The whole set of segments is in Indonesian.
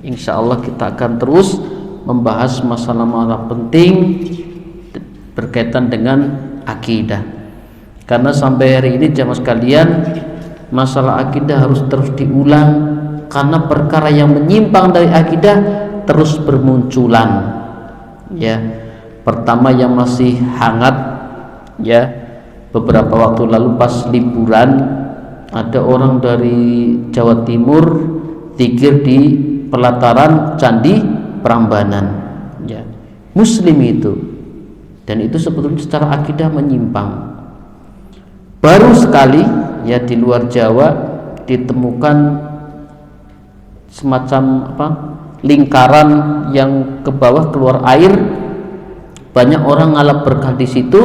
Insya Allah kita akan terus membahas masalah-masalah penting berkaitan dengan akidah. Karena sampai hari ini jamaah sekalian, masalah akidah harus terus diulang, karena perkara yang menyimpang dari akidah terus bermunculan. Ya, pertama yang masih hangat, ya, beberapa waktu lalu pas liburan ada orang dari Jawa Timur zikir di pelataran Candi Prambanan, ya, Muslim itu, dan itu sebetulnya secara akidah menyimpang. Baru sekali, ya, di luar Jawa ditemukan semacam lingkaran yang ke bawah keluar air, banyak orang ngalap berkah di situ.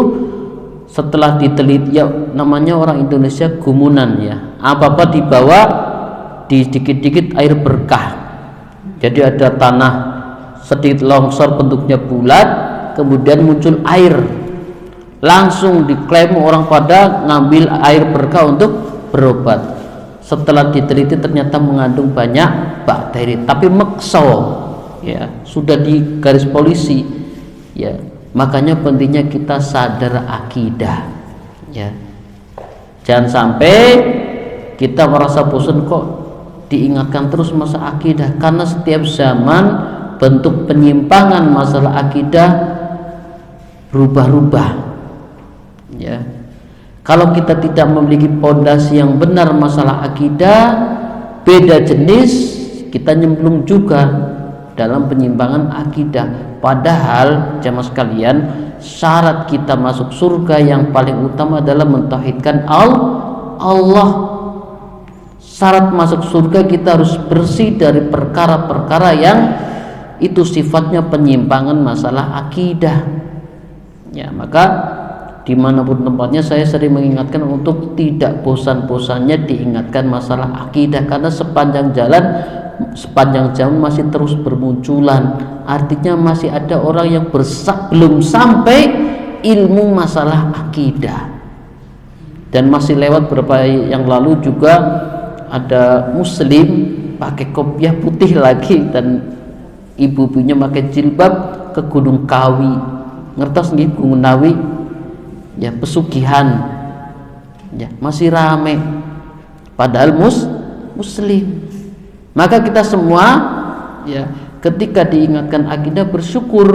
Setelah diteliti, ya, namanya orang Indonesia gumunan, ya, apa-apa dibawa di dikit-dikit air berkah. Jadi ada tanah sedikit longsor bentuknya bulat, kemudian muncul air, langsung diklaim orang pada ngambil air berkah untuk berobat. Setelah diteliti ternyata mengandung banyak bakteri, tapi mekso, ya, sudah di garis polisi, ya. Makanya pentingnya kita sadar akidah, ya. Jangan sampai kita merasa bosan kok diingatkan terus masalah akidah, karena setiap zaman bentuk penyimpangan masalah akidah berubah-ubah, ya. Kalau kita tidak memiliki pondasi yang benar masalah akidah, beda jenis, kita nyemplung juga dalam penyimpangan akidah. Padahal jamaah sekalian, syarat kita masuk surga yang paling utama adalah mentauhidkan Allah. Syarat masuk surga kita harus bersih dari perkara-perkara yang itu sifatnya penyimpangan masalah akidah, ya. Maka dimanapun tempatnya saya sering mengingatkan untuk tidak bosan-bosannya diingatkan masalah akidah, karena sepanjang jalan masih terus bermunculan. Artinya masih ada orang yang belum sampai ilmu masalah akidah. Dan masih lewat beberapa yang lalu juga ada muslim pakai kopiah putih lagi, dan ibu-ibunya pakai jilbab ke Gunung Kawi. Ngertos nggih Gunung Kawi? Ya, pesugihan, ya, masih rame, padahal muslim. Maka kita semua, ya, ketika diingatkan akidah bersyukur,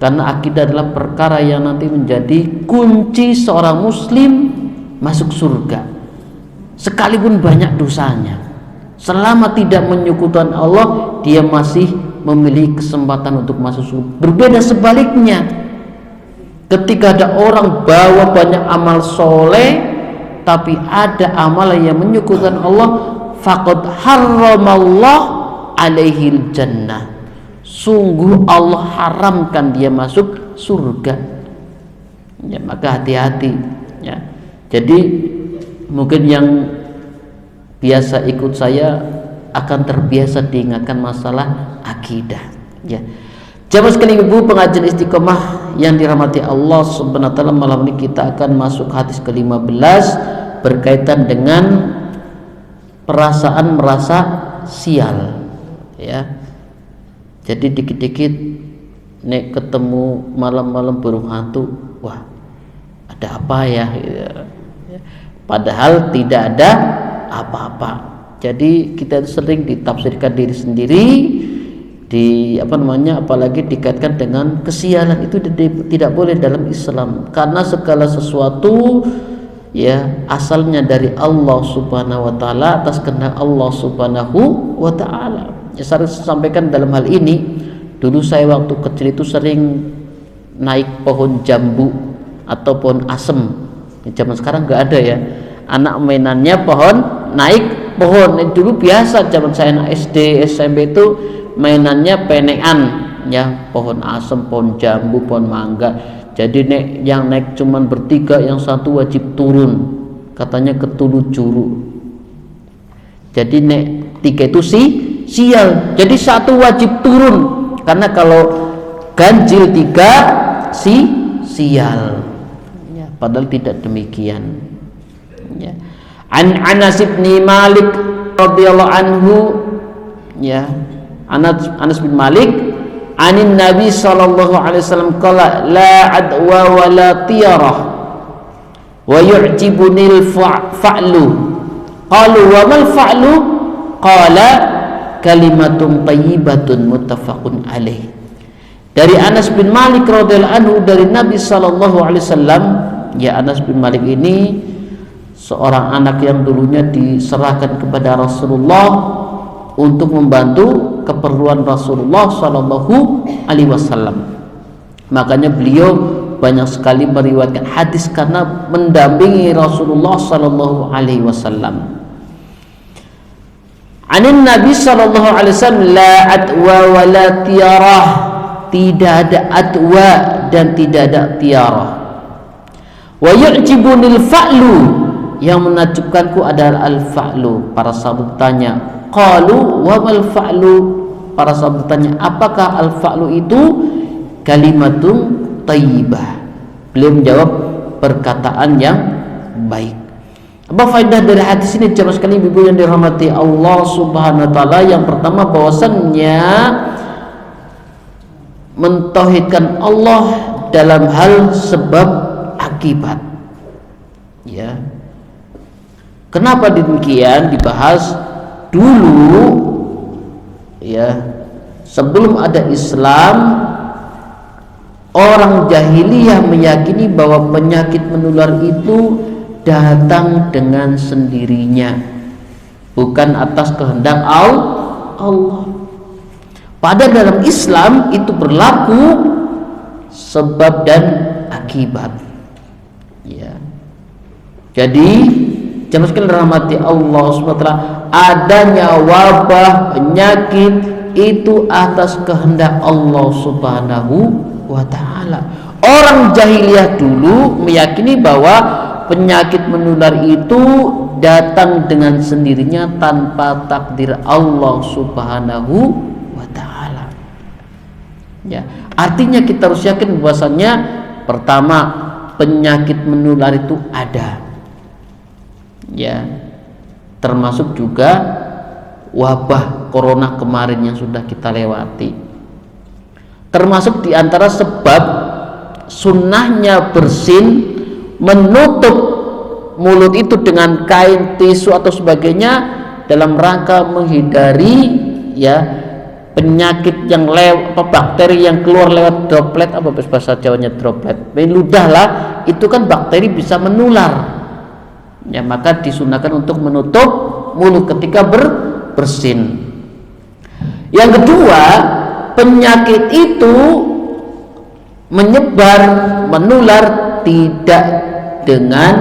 karena akidah adalah perkara yang nanti menjadi kunci seorang muslim masuk surga. Sekalipun banyak dosanya, selama tidak menyekutukan Allah, dia masih memiliki kesempatan untuk masuk surga. Berbeda sebaliknya, ketika ada orang bawa banyak amal soleh, tapi ada amal yang menyekutukan Allah, faqad harramallah alaihil jannah, sungguh Allah haramkan dia masuk surga, ya. Maka hati-hati, ya. Jadi mungkin yang biasa ikut saya akan terbiasa diingatkan masalah akidah, ya. Jamaah sekalian ibu pengajian istiqomah yang dirahmati Allah Subhanahu wa taala, malam ini kita akan masuk hadis ke-15 berkaitan dengan perasaan merasa sial, ya. Jadi dikit-dikit nek ketemu malam-malam burung hantu, wah, ada apa ya? Padahal tidak ada apa-apa. Jadi kita sering ditafsirkan diri sendiri, apalagi dikaitkan dengan kesialan. Itu tidak boleh dalam Islam, karena segala sesuatu, ya, asalnya dari Allah Subhanahu wa taala atas kehendak Allah Subhanahu wa taala. Ya, saya sampaikan dalam hal ini, dulu saya waktu kecil itu sering naik pohon jambu atau pohon asem. Zaman sekarang nggak ada, ya. Anak mainannya pohon, naik pohon. Dulu biasa zaman saya anak SD SMP itu mainannya penekan, ya, pohon asem, pohon jambu, pohon mangga. Jadi yang naik cuman bertiga, yang satu wajib turun, katanya ketulu juru. Jadi tiga itu sial, jadi satu wajib turun, karena kalau ganjil tiga sial, ya. Padahal tidak demikian, ya. An Anas bin Malik radhiyallahu anhu, ya, Anas bin Malik, anin Nabi sallallahu alaihi wasallam qala la adwa wa la tiyarah wa yu'jibunil fa'lu. Qalu wa mal fa'lu? Qala kalimatun thayyibatun muttafaqun alaih. Dari Anas bin Malik radhiyallahu anhu dari Nabi sallallahu alaihi wasallam, ya Anas bin Malik ini seorang anak yang dulunya diserahkan kepada Rasulullah untuk membantu keperluan Rasulullah sallallahu alaihi wasallam. Makanya beliau banyak sekali meriwayatkan hadis karena mendampingi Rasulullah sallallahu alaihi wasallam. Anin Nabi sallallahu alaihi wasallam la adwa wa la tiyarah, tidak ada adwa dan tidak ada tiarah. Wa yu'jibunil fa'lu, yang menakjubkanku adalah al-fa'lu. Para sahabat bertanya, qalu wa mal fa'lu? Para sahabat bertanya, apakah al-fa'lu itu? Kalimatun thayyibah. Beliau menjawab, perkataan yang baik. Apa faedah dari hadis ini jemaah sekalian ibu yang dirahmati Allah Subhanahu wa taala? Yang pertama, bahwasannya mentauhidkan Allah dalam hal sebab akibat. Ya. Kenapa demikian? Dibahas dulu ya. Sebelum ada Islam, orang jahiliyah meyakini bahwa penyakit menular itu datang dengan sendirinya, bukan atas kehendak Allah. Pada dalam Islam itu berlaku sebab dan akibat. Ya. Jadi jemaah sekalian rahmati Allah SWT, adanya wabah penyakit itu atas kehendak Allah Subhanahu wa taala. Orang jahiliyah dulu meyakini bahwa penyakit menular itu datang dengan sendirinya tanpa takdir Allah Subhanahu wa taala. Ya, artinya kita harus yakin bahwasannya pertama, penyakit menular itu ada. Ya. Termasuk juga wabah corona kemarin yang sudah kita lewati. Termasuk di antara sebab sunnahnya bersin, menutup mulut itu dengan kain, tisu atau sebagainya dalam rangka menghindari ya penyakit yang bakteri yang keluar lewat droplet, apa bahasa Jawanya droplet, ludah lah, itu kan bakteri bisa menular. Ya, maka disunahkan untuk menutup mulut ketika bersin. Yang kedua, penyakit itu menyebar, menular tidak dengan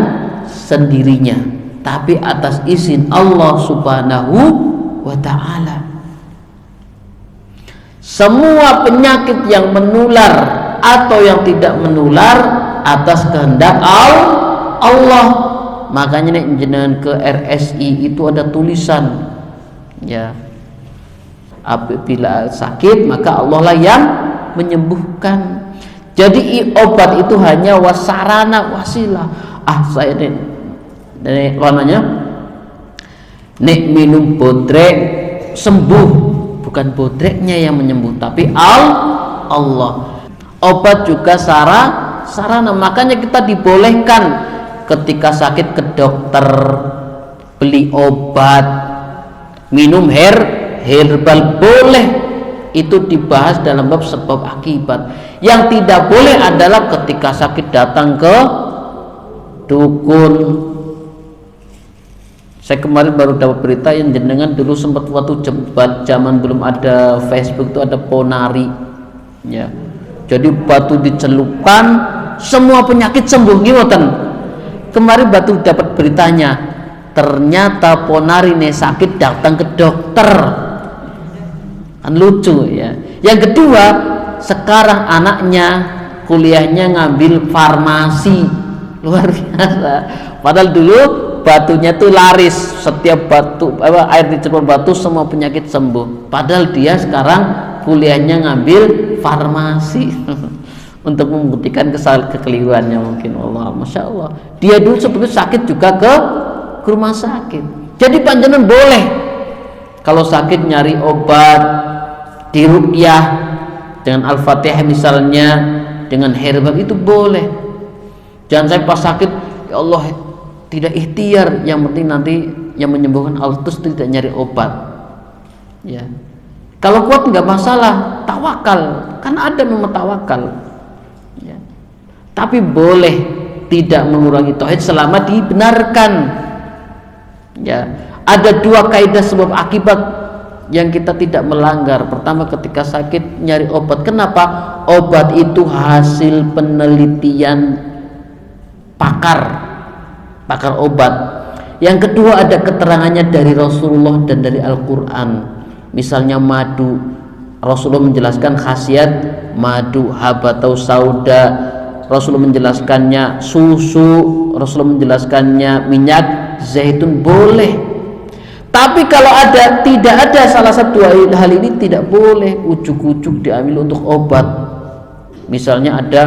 sendirinya, tapi atas izin Allah Subhanahu wa taala. Semua penyakit yang menular atau yang tidak menular atas kehendak Allah. Makanya nih jenengan ke RSI itu ada tulisan, ya, apabila sakit maka Allah lah yang menyembuhkan. Jadi obat itu hanya wasarana, wasilah. Saya nek warnanya nek minum bodrek sembuh, bukan bodreknya yang menyembuh, tapi Allah. Obat juga sarana. Makanya kita dibolehkan ketika sakit ke dokter, beli obat, minum herbal boleh. Itu dibahas dalam bab sebab akibat. Yang tidak boleh adalah ketika sakit datang ke dukun. Saya kemarin baru dapat berita yang jenengan dulu sempat waktu zaman belum ada Facebook itu ada ponari, ya. Jadi batu dicelupkan semua penyakit sembuh ngoten. Kemarin batu dapat beritanya, ternyata ponari nih sakit datang ke dokter. Kan lucu ya. Yang kedua, sekarang anaknya kuliahnya ngambil farmasi, luar biasa. Padahal dulu batunya tuh laris, setiap air dicelup batu semua penyakit sembuh. Padahal dia sekarang kuliahnya ngambil farmasi untuk membuktikan kekeliruannya mungkin. Allah, masya Allah. Dia dulu sebetulnya sakit juga ke rumah sakit. Jadi panjenengan boleh kalau sakit nyari obat diruqyah dengan Al-Fatihah misalnya, dengan herbal itu boleh. Jangan saya pas sakit ya Allah tidak ikhtiar, yang penting nanti yang menyembuhkan Allah, terus tidak nyari obat. Ya, kalau kuat nggak masalah, tawakal, kan ada memang tawakal. Ya. Tapi boleh tidak mengurangi tauhid selama dibenarkan. Ya, ada dua kaidah sebab akibat yang kita tidak melanggar. Pertama, ketika sakit nyari obat. Kenapa? Obat itu hasil penelitian pakar obat. Yang kedua, ada keterangannya dari Rasulullah dan dari Al-Quran. Misalnya madu, Rasulullah menjelaskan khasiat madu, habatau sauda, Rasulullah menjelaskannya susu, Rasulullah menjelaskannya minyak zaitun, boleh. Tapi kalau tidak ada salah satu hal ini, tidak boleh ujuk-ujuk diambil untuk obat. Misalnya ada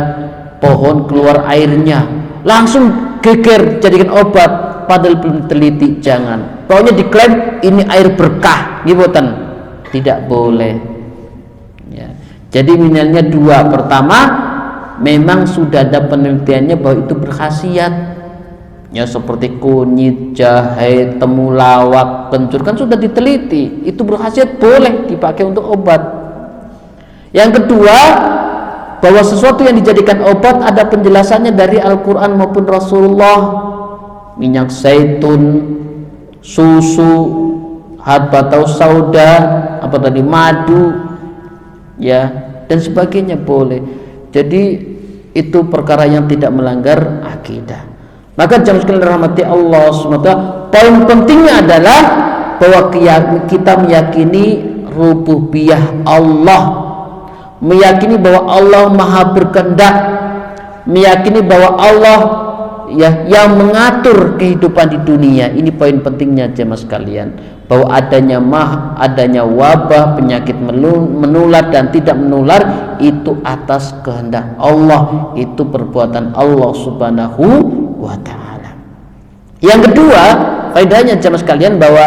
pohon keluar airnya, langsung geger jadikan obat, padahal belum teliti. Jangan. Pokoknya diklaim ini air berkah, gibotan, tidak boleh. Ya. Jadi minimalnya dua. Pertama, memang sudah ada penelitiannya bahwa itu berkhasiat. Ya, seperti kunyit, jahe, temulawak, kencur, kan sudah diteliti, itu berkhasiat, boleh dipakai untuk obat. Yang kedua, bahwa sesuatu yang dijadikan obat ada penjelasannya dari Al-Quran maupun Rasulullah. Minyak zaitun, susu, habatau sauda, apa tadi, madu, ya, dan sebagainya boleh. Jadi itu perkara yang tidak melanggar akidah. Maka jamaah sekalian dirahmati Allah SWT, poin pentingnya adalah bahwa kita meyakini rububiyah Allah, meyakini bahwa Allah maha berkehendak, meyakini bahwa Allah ya yang mengatur kehidupan di dunia. Ini poin pentingnya jemaah sekalian, bahwa adanya wabah, penyakit menular dan tidak menular itu atas kehendak Allah, itu perbuatan Allah Subhanahu wa ta'ala. Yang kedua, faedahnya jemaah sekalian, bahwa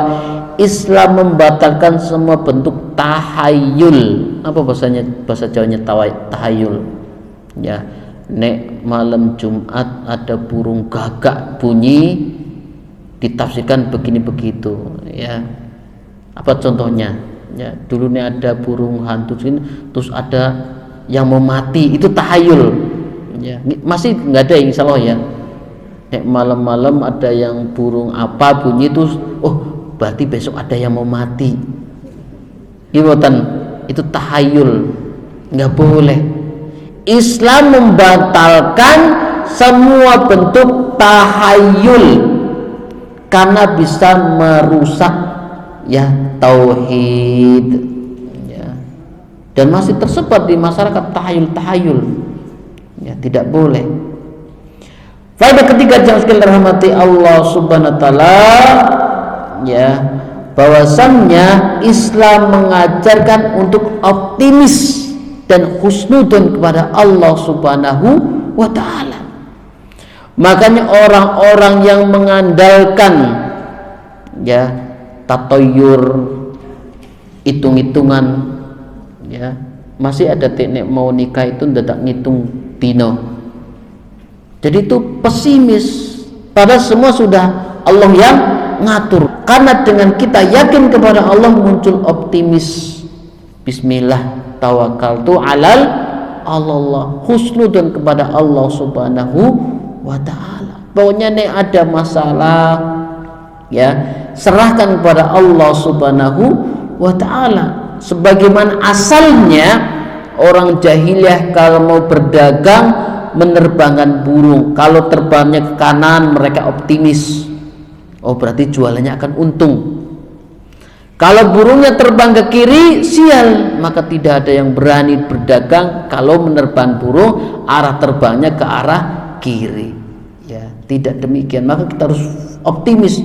Islam membatalkan semua bentuk tahayul. Apa bahasa Jawanya tahayul? Ya, nek malam Jumat ada burung gagak bunyi, ditafsirkan begini begitu, ya. Apa contohnya? Ya, dulu nih ada burung hantu sini, terus ada yang mau mati, itu tahayul. Ya, masih nggak ada, insya Allah ya. Nek malam-malam ada yang burung apa bunyi, terus oh berarti besok ada yang mau mati. Itu tahayul, nggak boleh. Islam membatalkan semua bentuk tahayul karena bisa merusak ya tauhid, ya. Dan masih tersebar di masyarakat tahayul, ya, tidak boleh. Faedah ketiga jemaah sekalian dirahmati Allah Subhanahu wa taala, ya, bahwasannya Islam mengajarkan untuk optimis dan husnudon kepada Allah Subhanahu wa taala. Makanya orang-orang yang mengandalkan ya tatoyur, hitung-hitungan, ya, masih ada teknik mau nikah itu tidak ngitung dino. Jadi itu pesimis, padahal semua sudah Allah yang ngatur. Karena dengan kita yakin kepada Allah muncul optimis. Bismillah tawakkaltu alal Allah, husnudon kepada Allah Subhanahu wa ta'ala. Pokoknya nih ada masalah, ya, serahkan kepada Allah Subhanahu wa ta'ala. Sebagaimana asalnya orang jahiliyah kalau mau berdagang menerbangkan burung, kalau terbangnya ke kanan mereka optimis, oh berarti jualannya akan untung. Kalau burungnya terbang ke kiri, sial, maka tidak ada yang berani berdagang kalau menerbang burung arah terbangnya ke arah kiri. Ya, tidak demikian. Maka kita harus optimis.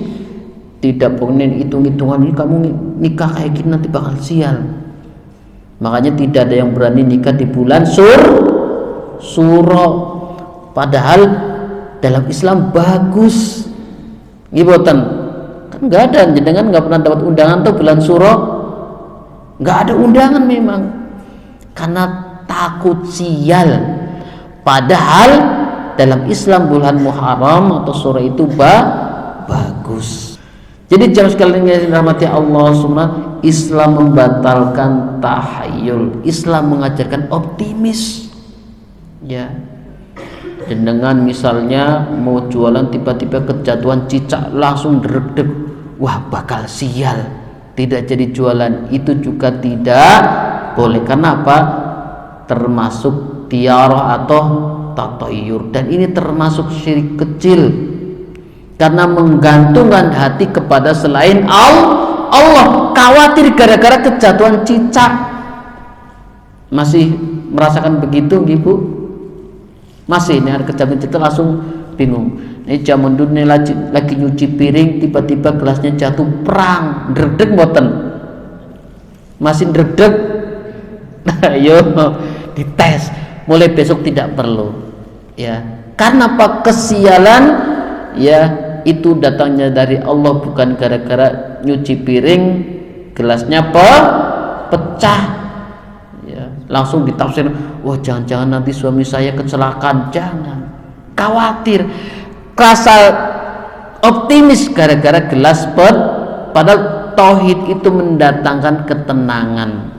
Tidak boleh hitung-hitungan, ini kamu nikah kayak gini nanti bakal sial. Makanya tidak ada yang berani nikah di bulan Suro. Padahal dalam Islam bagus. Gibotan. Kan nggak ada, jenengan nggak pernah dapat undangan tuh bulan Suro. nggak ada undangan memang, karena takut sial. Padahal dalam Islam bulan Muharram atau sore itu bagus. Jadi jamaah sekalian yang dirahmati Allah semua, Islam membatalkan tahayul, Islam mengajarkan optimis, ya. Dan dengan misalnya mau jualan tiba-tiba kejatuhan cicak langsung deg-deg, wah bakal sial, tidak jadi jualan, itu juga tidak boleh. Karena apa? Termasuk tiarah atau tatayur, dan ini termasuk syirik kecil karena menggantungkan hati kepada selain Allah, khawatir gara-gara kejatuhan cicak. Masih merasakan begitu Ibu? Masih ini ada kejatuhan cicak langsung bingung. Ini zaman dulu nih lagi nyuci piring, tiba-tiba gelasnya jatuh, perang dredeg mboten, masih dredeg. Ayo dites, mulai besok tidak perlu, ya. Karena apa? Kesialan, ya, itu datangnya dari Allah, bukan gara-gara nyuci piring gelasnya pecah, ya. Langsung ditafsir, wah jangan-jangan nanti suami saya kecelakaan. Jangan khawatir, rasa optimis gara-gara gelas padahal tauhid itu mendatangkan ketenangan.